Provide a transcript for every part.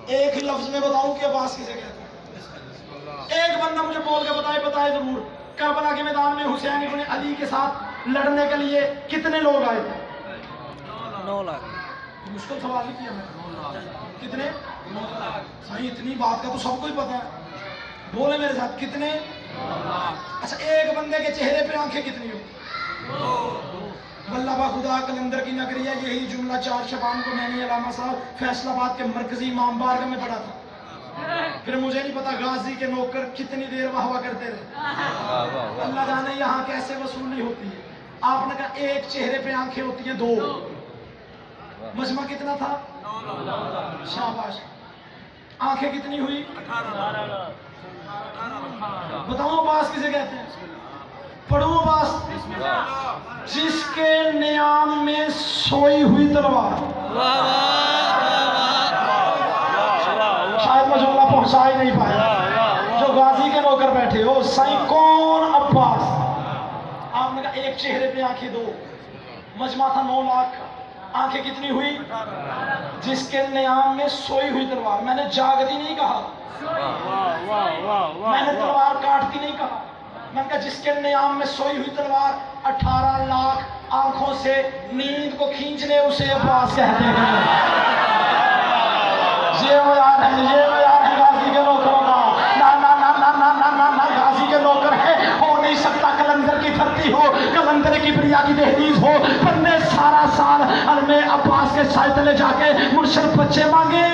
ایک ہی لفظ میں بتاؤں کہ عباس کسے کہتے ہیں؟ ایک بندہ مجھے بول کے بتائے ضرور، کربلا کے میدان میں حسین ابن علی کے ساتھ لڑنے کے لیے کتنے لوگ آئے تھے؟ 9 لاکھ۔ مشکل سوال نہیں کیا میں، کتنے؟ 9 لاکھ۔ صحیح، اتنی بات کا تو سب کو ہی پتا ہے، بولے میرے ساتھ کتنے؟ اچھا ایک بندے کے چہرے پہ آنکھیں کتنی ہو؟ واللہ با خدا کلندر کی نگری ہے، یہی جملہ 4 شعبان کو میں نے علامہ صاحب فیصل آباد کے مرکزی امام بارگاہ میں پڑھا تھا۔ پھر مجھے نہیں پتا غازی کے نوکر کتنی دیر واہ واہ کرتے رہے، اللہ جانے یہاں کیسے وصولی ہوتی ہے۔ آپ نے کہا ایک چہرے پہ آنکھیں ہوتی ہیں 2، مجمع کتنا تھا؟ شاباش، آنکھیں کتنی ہوئی؟ 18۔ بتاؤں عباس کسے کہتے ہیں؟ پڑھوں عباس؟ جس کے نیام میں سوئی ہوئی تلوار۔ شاید میں جملہ پہنچا ہی نہیں پایا، جو غازی کے نوکر بیٹھے ہو سائیں کون؟ عباس۔ آپ نے کہا ایک چہرے پہ آنکھیں 2، مجمع تھا 9 لاکھ، آنکھیں کتنی ہوئی؟ جس کے نیام میں سوئی ہوئی تلوار، میں نے جاگتی نہیں کہا، میں نے تلوار کاٹتی نہیں کہا، میں نے کہا جس کے نیام میں سوئی ہوئی تلوار 18 لاکھ آنکھوں سے نیند کو کھینچنے اسے عباس کہتے ہیں۔ یہ معیار ہے، یہ معیار ہے غازی کے نوکروں کا۔ نا نا نا نا نا نا نا نا، غازی کے نوکر ہے، ہو نہیں سکتا کلندر کی دھرتی ہو، کلندر کی بریا کی دہلیز ہو، بندے سارا سال علم عباس کے سائے تلے جا کے مرشد بچے مانگے۔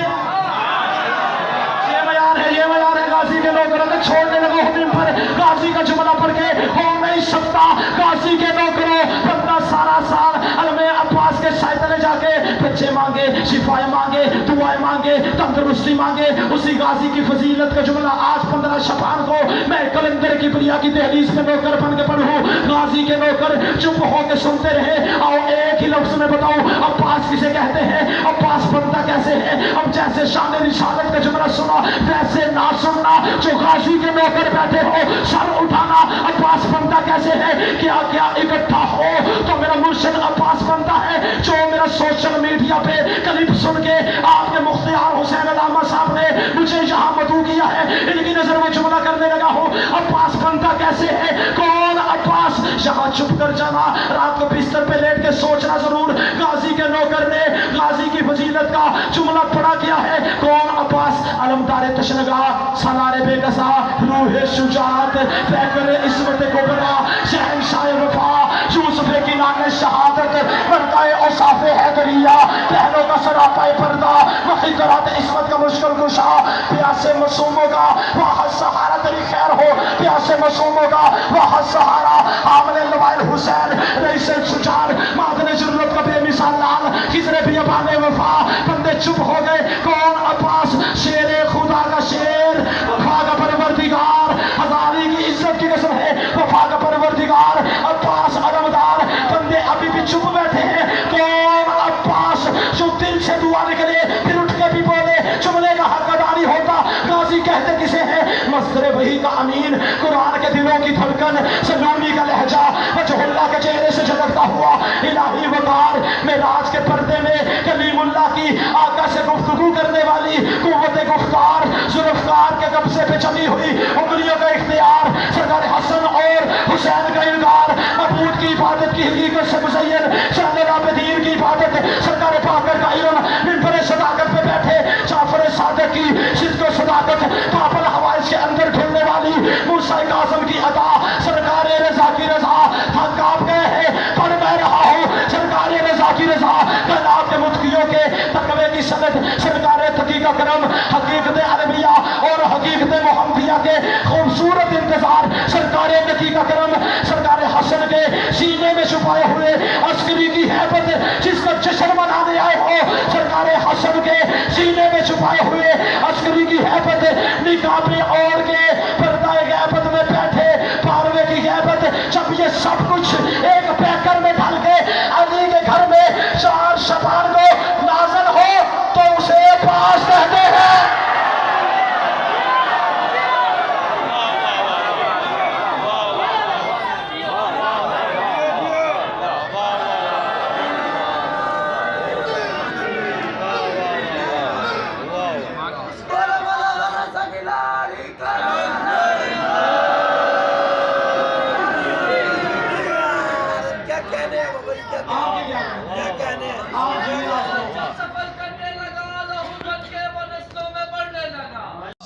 یہ معیار ہے، یہ معیار ہے غازی کے نوکروں کے۔ چھوڑنے لگو حکم پر غازی کا جملہ پڑھ کے، ہو نہیں سکتا غازی کے نوکروں، بندہ سارا سال علم عباس کے سائے تلے جا کے بچے مانگے، شفائیں مانگے، دعائیں مانگے، تندرستی مانگے۔ اسی غازی کی فضیلت کا جملہ آج 15 شعبان کو میں کلندر کی بریا کی دہلیز میں نوکر بن کے پڑھوں۔ غازی کے نوکر چپ ہو کے سنتے رہے۔ آؤ ایک ہی لفظ میں بتاؤں عباس کسے کہتے ہیں، عباس بندہ کیسے ہے؟ اب جیسے شان رسالت کا جملہ سنا ویسے نہ سننا، جو غازی کے نوکر بیٹھے ہو سر اٹھانا۔ عباس بندہ کیسے ہے؟ کیا کیا اکٹھا ہو تو میرا مرشد عباس بندہ ہے، جو میرا سوشل میڈیا پہ کلپ سن کے آپ کے مختار حسین علامہ صاحب نے مجھے یہاں مدعو کیا ہے، ان کی نظر میں جملہ کرنے لگا ہوں۔ عباس بندہ کیسے ہے؟ کون عباس؟ یہاں چھپ کر جانا، رات کو بستر پہ لیٹ کے سوچنا ضرور۔ غازی کے نوکر نے غازی کی فضیلت کا جملہ پڑھا کیا ہے، کون عباس؟ علمدار تشنگاہ، سالار بے قصا، روح شجاعت، پیکر عصمت کبریٰ، شہنشاہ وفا، یوسف کی نان شہادت، مرکائے اوصاف حیدریہ، پہلوں کا سراپا پردہ، محقرات عصمت کا مشکل کشا، پیاسے معصوموں کا واحد سہارا تیری خیر ہو، پیاسے معصوموں کا واحد سہارا، حامل لوائل حسین، رئیس شجاع، معدن ضرورت کا بے مثال لال، خضر بیابان وفا۔ بندے چپ ہو گئے، کون عباس؟ شیر خدا کا شیر، وفا کا پروردگار، ہزاری کی عزت کی قسم ہے، وفا کا پروردگار عباس علمدار۔ بندے ابھی بھی چپ بیٹھے ہیں، کون عباس؟ جو دل سے دعا نکلے پھر اٹھ کے بھی بولے، جملے کا حق ادا نہیں ہوتا۔ غازی کہتے کسے ہیں؟ مصدر وحی کا امین، قرآن کے دلوں کی دھڑکن، سلومی کا لہجہ، وجہ اللہ کے چہرے سے جھلکتا ہوا الہی وقار۔ معراج کے پردے میں کلیم اللہ کی آقا سے گفتگو کرنے والی قوت گفتار، ذوالفقار کے قبضے پہ چلی ہوئی انگلیوں کا اختیار، سرکار حسن اور حسین کا انکار، معبود کی عبادت کی حقیقت سے مزین، شان رابدین کی عبادت، سرکار پاکر کا علم، منبر صداقت پہ بیٹھے جعفر صادق کی صدق و صداقت، پاپل حوائج کے اندر کھلنے والی موسیٰ کاظم کی ادا، سرکار رضا کی رضا، تھک آپ گئے ہیں پر میں رہا ہوں، سرکار رضا کی رضا، کائنات کے متقیوں کے تقوی کی سند، سرکار تقی کا کرم، حقیقت عربیہ اور حقیقت محمدیہ کے خوبصورت انتظار، سرکار نقی کا کرم، سرکار حسن کے سینے میں چھپائے ہوئے عسکری کی حیبت، جس کا جشن منانے آئے ہو، سرکار حسن کے سینے میں چھپائے ہوئے عسکری کی حیبت، نقاب اوڑھ کے پردہ غیبت میں بیٹھے پاروے کی غیبت، جب یہ سب کچھ ایک پیکر میں ڈھل کے علی کے گھر میں 4 شعبان کو نازل ہو تو اسے عباس کہتے ہیں۔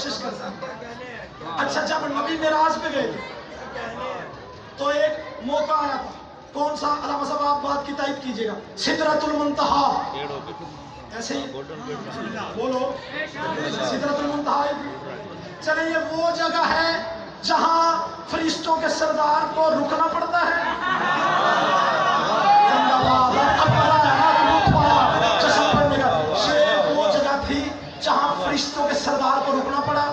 کوشش کرتا ہے. اچھا جب نبی معراج پہ گئے تو ایک موقع آیا تھا. کون سا؟ علامہ صاحب آپ بات کی تائید کیجئے گا. سدرۃ المنتہا. ایسے ہی بولو سدرۃ المنتہا. چلیں یہ وہ جگہ ہے جہاں فرشتوں کے سردار کو رکنا پڑتا ہے. یہ وہ جگہ تھی جہاں فرشتوں کے سردار کو رکنا پڑا,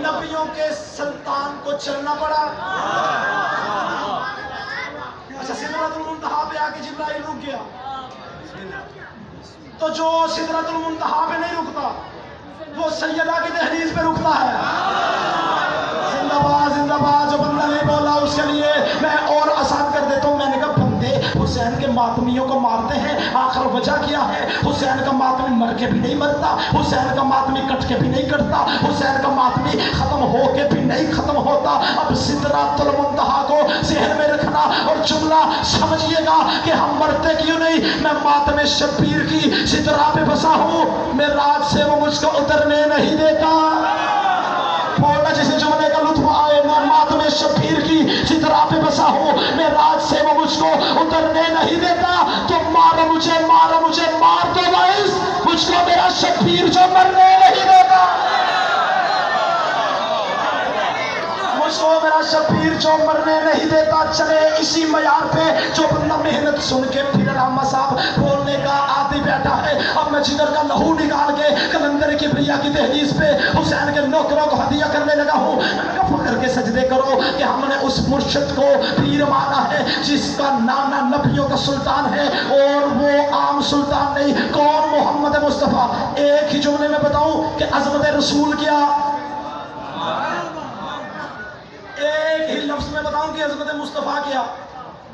نبیوں کے سلطان کو چلنا پڑا. اچھا سدرۃ المنتہا پہ آ کے جبرائیل رک گیا, تو جو سدرۃ المنتہا پہ نہیں رکتا وہ سیدہ کی دہلیز پہ رکتا ہے. زندہ باد زندہ باد. جو بندہ نہیں بولا اس کے لیے میں اور آسان کر دیتا ہوں. میں نے کہا بندے حسین کے ماتمیوں کو مارتے ہیں, آخر وجہ کیا ہے؟ حسین کا ماتمی مر کے بھی نہیں مرتا, حسین کا ماتمی کٹ کے بھی نہیں کٹتا, حسین کا ماتمی ختم ہو کے بھی نہیں ختم ہوتا. اب سدرۃ المنتہا کو ذہن میں رکھنا اور جملہ سمجھیے گا کہ ہم مرتے کیوں نہیں. میں ماتم شبیر کی سدرا پہ بسا ہوں, میں رات سے وہ مجھ کو اترنے نہیں دیتا. بولنا جسے جملے کا لطف آئے. میں ماتم شبیر کی سدرا پہ بسا ہوں, میں رات سے وہ مجھ کو اترنے نہیں دیتا. تو مار مجھے مار مجھے مار دو وائس, مجھ کو میرا شبیر جو مرنے نہیں دیتا. مجھ کو میرا شبیر جو مرنے نہیں دیتا. چلے اسی معیار پہ جو بندہ محنت سن کے پھر علامہ صاحب بولنے کا عادی بیٹھا ہے. اب میں جگر کا لہو نکال کے کلندر کبریا کی دہلیز پہ حسین کے نوکروں کو ہدیہ کرنے لگا ہوں. میں کہا فخر کے سجدے کرو کہ ہم نے اس مرشد کو پیر مانا ہے جس کا نانا نبیوں کا سلطان ہے, اور وہ عام سلطان نہیں. کون؟ محمد مصطفیٰ. ایک ہی جملے میں بتاؤں کہ عظمت رسول کیا, ایک ہی لفظ میں بتاؤں کہ عظمت مصطفیٰ کیا.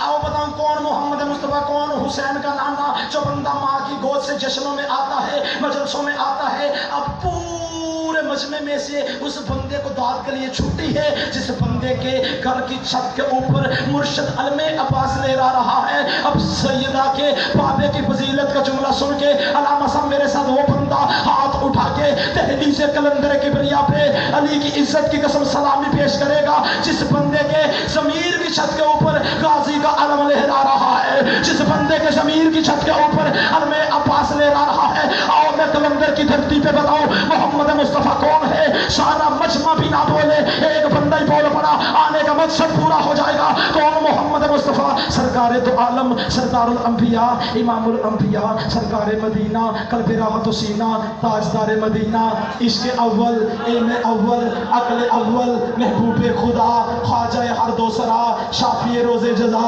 آؤ بتاؤں کون محمد مصطفیٰ, کون حسین کا نانا جو بندہ ماں کی گود سے جشنوں میں آتا ہے, مجلسوں میں آتا ہے. اب پورے مجمع میں سے اس بندے کو دعوت کے لیے چھٹی ہے جس بندے کے گھر کی چھت کے اوپر مرشد علم عباس لہرا رہا ہے. اب سیدہ کے بابے کی فضیلت کا جملہ سن کے علامہ صاحب میرے ساتھ وہ بندہ ہاتھ اٹھا کے دہلیز کلندر کبریا پہ علی کی عزت کی قسم سلامی پیش کرے گا جس بندے کے ضمیر کی چھت کے اوپر غازی کا علم لہرا رہا ہے, جس بندے کے ضمیر کی چھت کے اوپر علم عباس لہرا رہا ہے. آؤ میں کلندر کی دھرتی پہ بتاؤں محمد مصطفیٰ کون ہے. سارا مجمع بھی نہ بولے, ایک بندہ ہی بول پڑا, آنے کا مقصد پورا ہو جائے گا. کون؟ محمد مصطفیٰ سرکار دو عالم, سردار الانبیاء, امام الانبیاء, سرکار مدینہ, قلب راحت و سینہ, تاجدار مدینہ, عشق اول, علم اول, عقل اول, محبوب خدا, خواجہ ہر دو سرا, شافی روز جزا.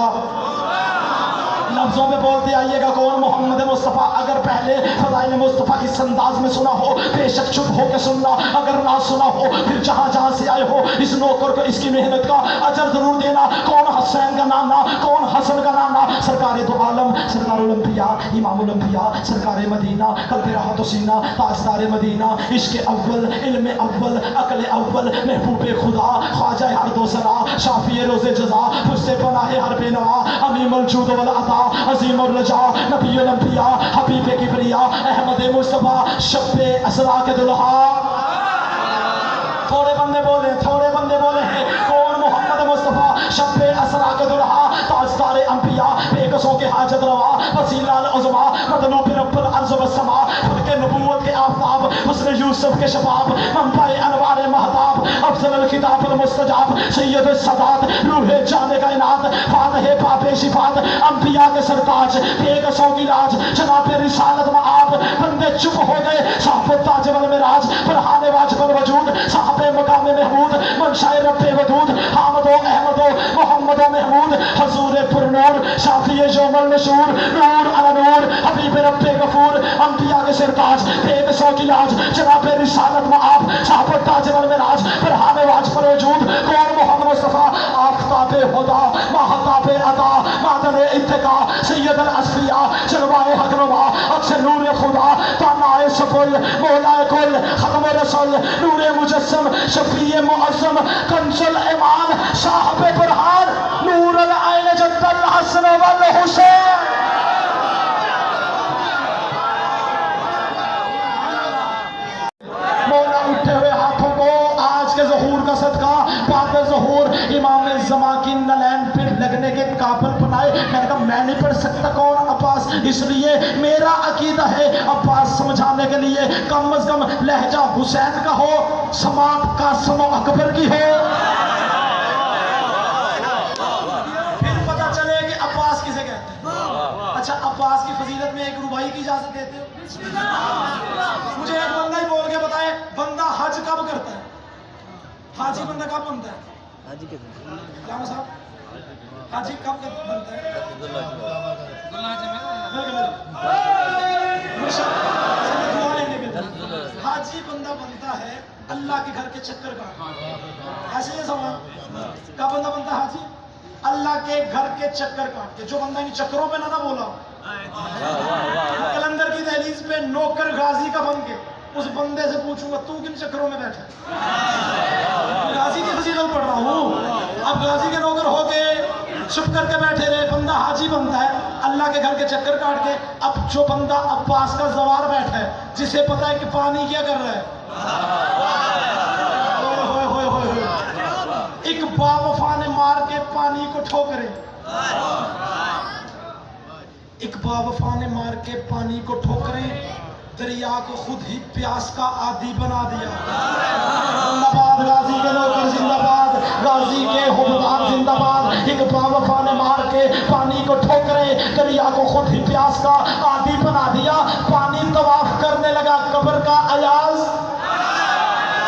لفظوں میں بولتے آئیے گا کون؟ محمد مصطفیٰ. اگر پہلے فضائل مصطفیٰ اس انداز میں سنا ہو بے شک چپ ہو کے سننا, اگر نہ سنا ہو پھر جہاں جہاں سے آئے ہو اس نوکر کو اس کی محنت کا اجر ضرور دینا. کون حسین کا نانا, کون حسن کا نانا؟ سرکار دو عالم, سردار الانبیاء, امام الانبیاء, سرکار مدینہ, قلب راحت و سینہ, تاجدار مدینہ, عشق اول, علم اول, عقل اول, محبوب خدا, خواجہ ہر دو سرا, شافی روز جزا, تجھ سے پناہ ہر بے نوا, امیم الجود والعطا, عظیم الرجا, نبی الانبیاء, حبیب کبریا, احمد مصطفیٰ, شب اسرا کے دلہا. تھوڑے بندے بولے, تھوڑے بندے بولے ہیں. کون؟ محمد مصطفیٰ شب اسرا کے دلہا, تاجدار انبیاء, بے کسوں کے حاجت روا, وسیلہ العظما, مطلوب رب الارض والسماء, خود کے نبوت کے آفتاب, حسن یوسف کے شباب, منبع انوار مہتاب, افضل الکتاب المستجاب, سید السادات, روح جان کائنات, فاتح باب شفاعت, انبیاء کے سرتاج, بے کسوں کی لاج, جناب رسالت معاب. بندے چپ ہو گئے, صاحب تاج والمراج, فرحان واجب الوجود, صاحب مقام محمود, منشاء رب ودود, حامد و احمد و محمد و محمود, حضور پر نور, شافی یوم النشور, نور علی نور, حبیب رب غفور, انبیاء کے سرتاج, بے کسوں کی لاج, جناب رسالت معاب, صاحب تاج والمراج, فرحان واجب الوجود. کون؟ محمد مصطفیٰ. آفتاب خدا, ماہتاب عطا, معدن اتقا, سید الاسفیاء, جلوہ حق نما, عکس نور خدا, تانائے سکل, مولا کل, ختم رسول, نور مجسم, شفیع معظم, کنز الایمان, صاحب برہان, نور العین, جد الحسن والحسین. مولا اٹھے ہوئے امام زمان کی نلین پہ لگنے کے قابل بنائے. میں نے کہا میں نہیں پڑھ سکتا. کون؟ عباس. اس لیے میرا عقیدہ ہے عباس سمجھانے کے لیے کم از کم لہجہ حسین کا ہو، سماعت قاسم و اکبر کی ہو. پھر پتہ چلے کہ عباس کسے کہتے ہیں. اچھا عباس کی فضیلت میں ایک ربائی کی اجازت دیتے ہو؟ مجھے ایک بندہ ہی بول کے بتائے بندہ حج کب کرتا ہے؟ حاجی بندہ کب بنتا ہے؟ حاجی کے علامہ صاحب حاجی کب بنتا ہے؟ حاجی بندہ بنتا ہے اللہ کے گھر کے چکر کا. ایسے یہ سوال کب بندہ بنتا ہے حاجی؟ اللہ کے گھر کے چکر کاٹ کے. جو بندہ ان چکروں پہ نہ بولا کلندر کی دہلیز پہ نوکر غازی کا بن کے اس بندے سے پوچھوں گا تو کن چکروں میں بیٹھا ہے؟ غازی کی فضیلت پڑھ رہا ہوں. اب غازی کے نوکر ہو کے چھپ کر کے بیٹھے رہے. بندہ حاجی بنتا ہے اللہ کے گھر کے چکر کاٹ کے. اب جو بندہ عباس کا زوار بیٹھا ہے جسے پتا ہے کہ پانی کیا کر رہا ہے، ایک با وفا نے مار کے پانی کو ٹھوکرے، ایک با وفا نے مار کے پانی کو ٹھوکرے، دریا کو خود ہی پیاس کا عادی بنا دیا. زندہ باد غازی کے نوکر، زندہ باد غازی کے حکمران، زندہ باد. ایک با وفا نے مار کے پانی کو ٹھوکرے، دریا کو خود ہی پیاس کا عادی بنا دیا. پانی طواف کرنے لگا قبر کا ایاز.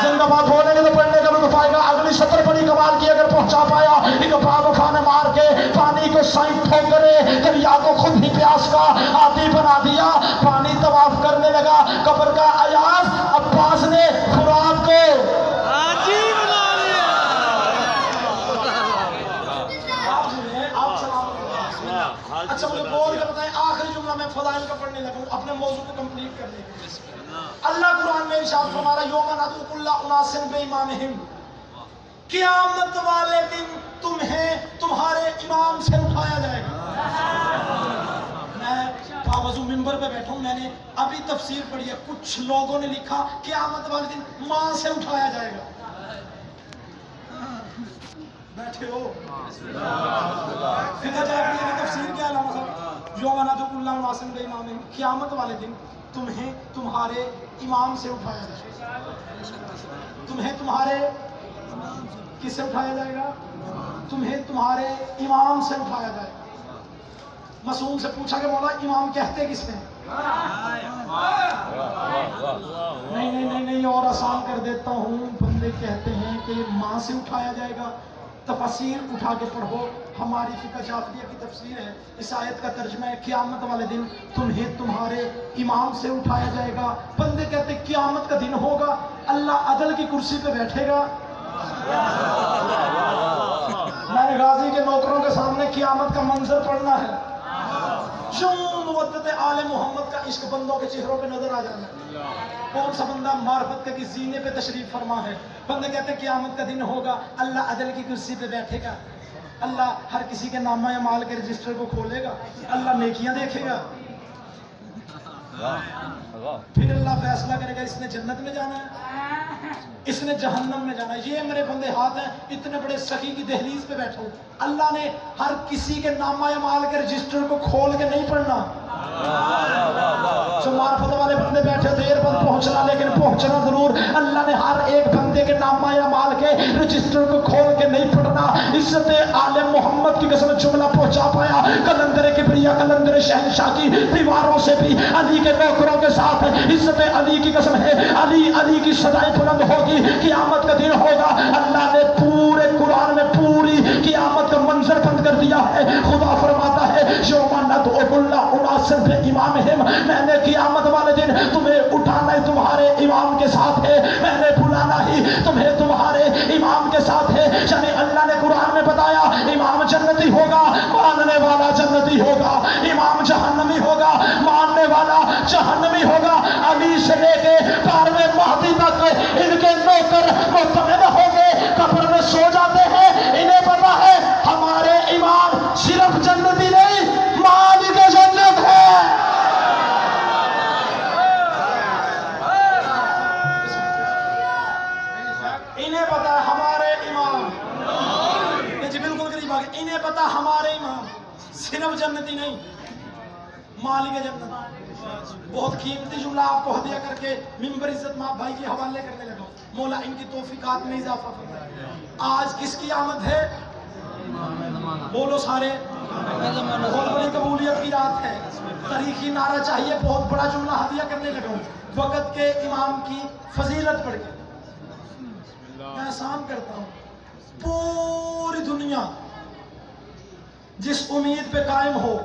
زندہ باد بولیں گے تو پڑھنے کا لطف آئے گا. اگلی سطر بڑی کمال کی اگر پہنچا پایا. ایک با وفا نے مار کے پانی کو سائیں ٹھوکرے، دریا کو خود ہی پیاس کا عادی بنا دیا. پانی طواف کرنے لگا قبر کا ایاز. عباس نے فرات کو حاجی بنا دیا. اچھا مجھے بول کے بتائیں آخری جملہ میں فضائل کا پڑھنے لگا ہوں اپنے موضوع کو کمپلیٹ کرنے کے. اللہ قرآن میں ارشاد فرما رہا ہے یوم ندعو کل اناس بامامہم، قیامت والے دن تمہیں تمہارے امام سے اٹھایا جائے گا. میں باوضو ممبر پہ بیٹھا ہوں، میں نے ابھی تفسیر پڑھی ہے. کچھ لوگوں نے لکھا قیامت والے دن ماں سے اٹھایا جائے گا. بیٹھے ہو فقہ جعفریہ کی تفسیر کیا علامہ صاحب؟ یوم ندعو کل اناس بامامہم، قیامت والے دن تمہیں تمہارے امام سے اٹھایا جائے گا. تمہیں تمہارے کس سے اٹھایا جائے گا؟ تمہیں تمہارے امام سے اٹھایا جائے گا. مسعود سے پوچھا کہ مولا امام کہتے کس نے؟ نہیں اور آسان کر دیتا ہوں. بندے کہتے ہیں کہ ماں سے اٹھایا جائے گا. تفسیر اٹھا کے پڑھو. ہماری فقہ جعفریہ کی تفسیر ہے. اس آیت کا ترجمہ ہے قیامت والے دن تمہیں تمہارے امام سے اٹھایا جائے گا. بندے کہتے قیامت کا دن ہوگا، اللہ عدل کی کرسی پہ بیٹھے گا. میں نے غازی کے نوکروں کے سامنے قیامت کا منظر پڑھنا ہے. جو مودت آل محمد کا عشق بندوں کے چہروں پہ نظر آ جانا ہے. کون سا بندہ معرفت کے زینے پہ تشریف فرما ہے. بندے کہتے ہیں قیامت کا دن ہوگا، اللہ عدل کی کرسی پہ بیٹھے گا. اللہ ہر کسی کے نامہ اعمال کے رجسٹر کو کھولے گا. اللہ نیکیاں دیکھے گا. پھر اللہ فیصلہ کرے گا اس نے جنت میں جانا ہے، اس نے جہنم میں جانا ہے. یہ میرے بندے ہاتھ ہیں، اتنے بڑے سخی کی دہلیز پہ بیٹھا ہوں. اللہ نے ہر کسی کے نامہ اعمال کے رجسٹر کو کھول کے نہیں پڑھنا. جو معرفت والے بندے بیٹھے دیر بعد پہنچنا لیکن پہنچنا ضرور. اللہ نے ہر ایک بندے کے نامہ اعمال کے رجسٹر کو کھول کے نہیں پڑھنا. عزت آل محمد کی قسم جملہ پہنچا پایا. کلندر کبریا کلندر شہنشاہ کی دیواروں سے بھی علی کے نوکروں کے ساتھ عزت علی کی قسم ہے. علی علی کی صدائیں بلند ہوگی. قیامت کا دن ہوگا. اللہ نے پورے قرآن میں پوری قیامت کا منظر بند کر دیا ہے. خدا فرماتا ہے یوم ندعو کل اناس بامامہم، میں نے قیامت والے دن تمہیں اٹھانا ہی تمہارے امام کے ساتھ ہے، میں نے بلانا ہی تمہیں تمہارے امام کے ساتھ ہے. یعنی اللہ نے قرآن میں بتایا امام جنتی ہوگا، ماننے والا جنتی ہوگا. امام جہنمی ہوگا، ماننے والا جہنمی ہوگا. علی سے لے کے 12ویں مہدی تک ان کے نوکر مطمئن ہوں گے، قبر میں سو جاتے ہیں. انہیں پتا ہے ہمارے امام صرف جنتی نہیں مالک جنت ہے. انہیں پتا ہے ہمارے امام مگر انہیں پتا ہمارے امام صرف جنتی نہیں، مالک جنت. بہت قیمتی جملہ آپ کو ہدیہ کر کے ممبر عزت مآب بھائی کے حوالے کرنے لگا. مولا ان کی توفیقات میں اضافہ فرمائے. آج کس کی آمد ہے؟ بولو سارے. بہت بڑی قبولیت کی رات ہے. تاریخی نعرہ چاہیے. بہت بڑا جملہ ہدیہ کرنے لگا ہوں وقت کے امام کی فضیلت پڑھ کے. میں احسان کرتا ہوں پوری دنیا جس امید پہ قائم ہو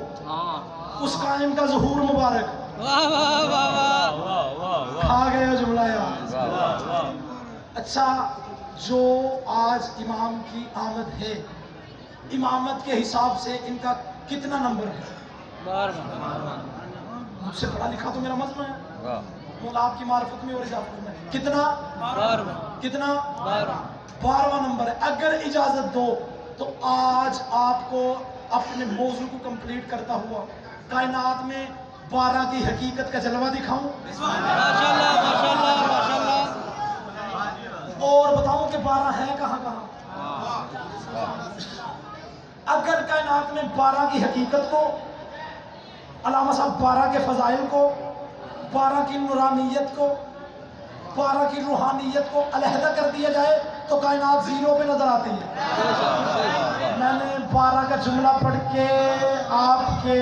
اس قائم کا ظہور مبارک. واہ واہ واہ واہ. کھا گیا جملہ یار. اچھا جو آج امام کی آمد ہے امامت کے حساب سے ان کا کتنا نمبر ہے؟ مجھ سے پڑھا لکھا تو میرا مضمون ہے. مولا آپ کی معرفت میں اور اضافہ کرنا ہے. کتنا 12واں نمبر ہے. اگر اجازت دو تو آج آپ کو اپنے موضوع کو کمپلیٹ کرتا ہوا کائنات میں 12 کی حقیقت کا جلوہ دکھاؤں ماشاءاللہ ماشاءاللہ ماشاءاللہ. اور بتاؤں کہ 12 ہے کہاں کہاں. اگر کائنات میں 12 کی حقیقت کو، علامہ صاحب 12 کے فضائل کو، 12 کی نورانیت کو، 12 کی روحانیت کو علیحدہ کر دیا جائے تو کائنات زیرو پہ نظر آتی ہے. میں نے 12 کا جملہ پڑھ کے آپ کے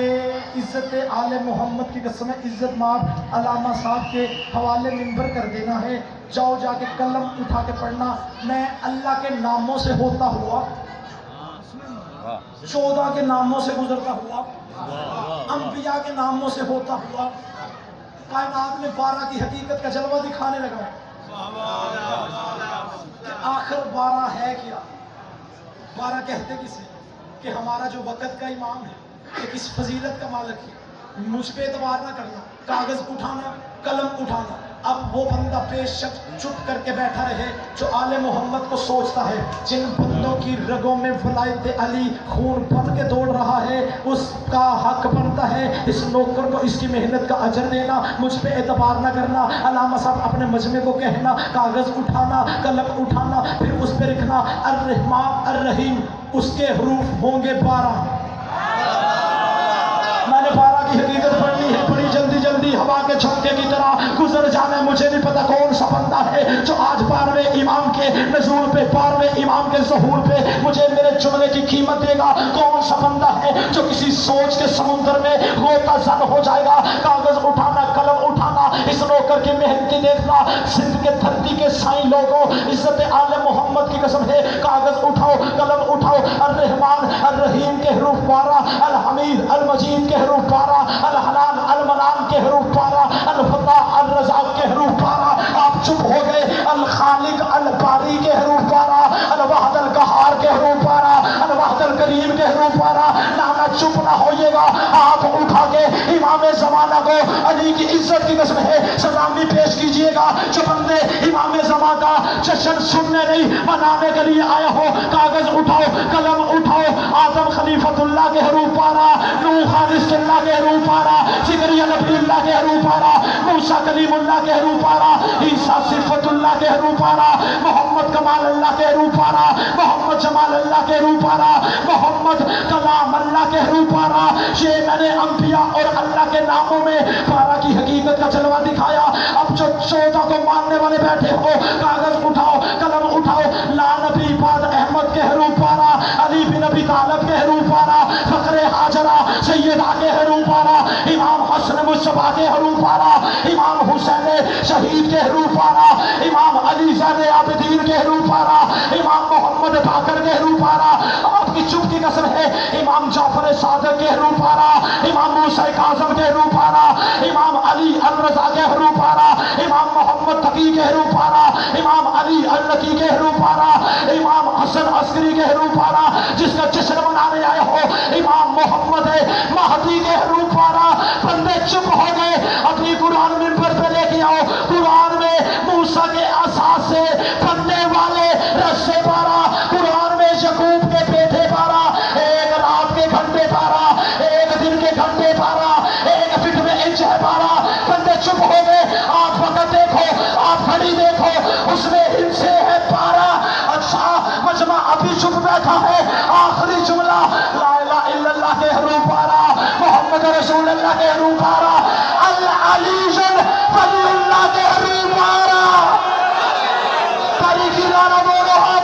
عزت آل محمد کی قسم عزت مآب علامہ صاحب کے حوالے منبر کر دینا ہے. جاؤ جا کے قلم اٹھا کے پڑھنا. میں اللہ کے ناموں سے ہوتا ہوا 14 کے ناموں سے گزرتا ہوا انبیاء کے ناموں سے ہوتا ہوا کائنات میں 12 کی حقیقت کا جلوہ دکھانے لگا. آخر 12 ہے کیا؟ 12 کہتے کسے کہ ہمارا جو وقت کا امام ہے کہ کس فضیلت کا مالک ہے. مجھ پہ اعتبار نہ کرنا، کاغذ اٹھانا، قلم اٹھانا. اب وہ بندہ بے شک چپ کر کے بیٹھا رہے جو آل محمد کو سوچتا ہے. جن بندوں کی رگوں میں ولایت علی خون بن کے دوڑ رہا ہے اس کا حق بنتا ہے اس نوکر کو اس کی محنت کا اجر دینا. مجھ پہ اعتبار نہ کرنا. علامہ صاحب اپنے مجمع کو کہنا کاغذ اٹھانا، قلم اٹھانا، پھر اس پہ لکھنا الرحمن الرحیم. اس کے حروف ہوں گے 12. میں نے 12 کی حقیقت پڑھنی ہے. بڑی جلدی جلدی ہوا کے جھونکے کی طرح گزر جانا ہے. مجھے نہیں پتا کون سا بندہ ہے جو آج 12ویں امام کے نزول پہ 12ویں امام کے ظہور پہ مجھے میرے جملے کی قیمت دے گا. کون سا بندہ ہے جو کسی سوچ کے سمندر میں غوطہ زن ہو جائے گا. کاغذ اٹھانا، قلم اٹھانا، اس نوکر کی محنتی دیکھنا. سندھ کے دھرتی کے سائیں لوگوں عزت آل محمد کی قسم ہے کاغذ اٹھاؤ، قلم اٹھاؤ. الرحمن الرحیم کے حروف 12، الحمید المجید کے حروف 12، الحنان المنان کے حروف 12، الفتاح الرزاق کے حروف 12. آپ چپ ہو گئے. الخالق الباری کے حروف 12، الواحد القہار کے حروف 12، الواحد الکریم کے حروف 12. نانا چپ نہ ہوئیے گا. آپ اٹھا کے امام زمانہ کو علی کی عزت کی قسم ہے سلامی پیش کیجئے گا. جو بندے امام زمانہ کا جشن سننے نہیں منانے کے لیے آیا ہو کاغذ اٹھاؤ، قلم اٹھاؤ. آدم خلیفۃ اللہ کے حروف 12، نوح خالص اللہ کے حروف 12، زکریا نبی اللہ کے حروف 12، موسیٰ کلیم اللہ کے حروف 12، عیسیٰ صفت اللہ کے حروف 12، محمد کمال اللہ کے حروف 12، محمد جمال اللہ کے حروف 12، محمد کلام اللہ کے حروف 12. یہ میں نے انبیاء اور اللہ کے ناموں میں 12 کی حقیقت کا جلوہ دکھایا. اب جو 14 کو ماننے والے بیٹھے ہو کاغذ اٹھاؤ، قلم اٹھاؤ. لا نبی بعد احمد کے حروف 12، علی بن ابی طالب کے حروف 12، فخر حاجرہ سیدہ کے حروف 12، امام حسن مصطفیٰ کے حروف 12، امام حسین شہید کے حروف 12، امام علی زین عابدین کے حروف 12، امام محمد باقر کے حروف 12. آپ کی چپ کی قسم ہے امام جعفر صادق کے حروف 12، امام موسیٰ کاظم کے حروف 12، امام علی الرضا کے حروف 12، امام محمد تقی کے حروف 12، امام علی النقی کے حروف 12، امام حسن عسکری کے حروف 12. جس کا جشن منانے آئے ہو امام محمد مہدی کے حروف 12. بندے چپ ہو گئے. اپنی قرآن منبر پہ لے کے آؤ. قرآن میں موسیٰ کے اساس سے بننے والے رسے 12، قرآن میں یعقوب کے بیٹے 12، ایک رات کے گھنٹے 12، ایک دن کے گھنٹے 12، ایک فٹ میں انچ ہے 12. بندے چپ ہو گئے. آپ وقت دیکھو، آپ گھڑی دیکھو، اس میں ہندسے ہے 12. اچھا مجمع ابھی بھی چپ بیٹھا ہے. آخری جملہ لا الہ الا اللہ کے حروف آ رہا, محمد رسول اللہ کے حروف آ رہا, العلی ولی اللہ کے حروف آ رہا. تاریخی نعرہ بولو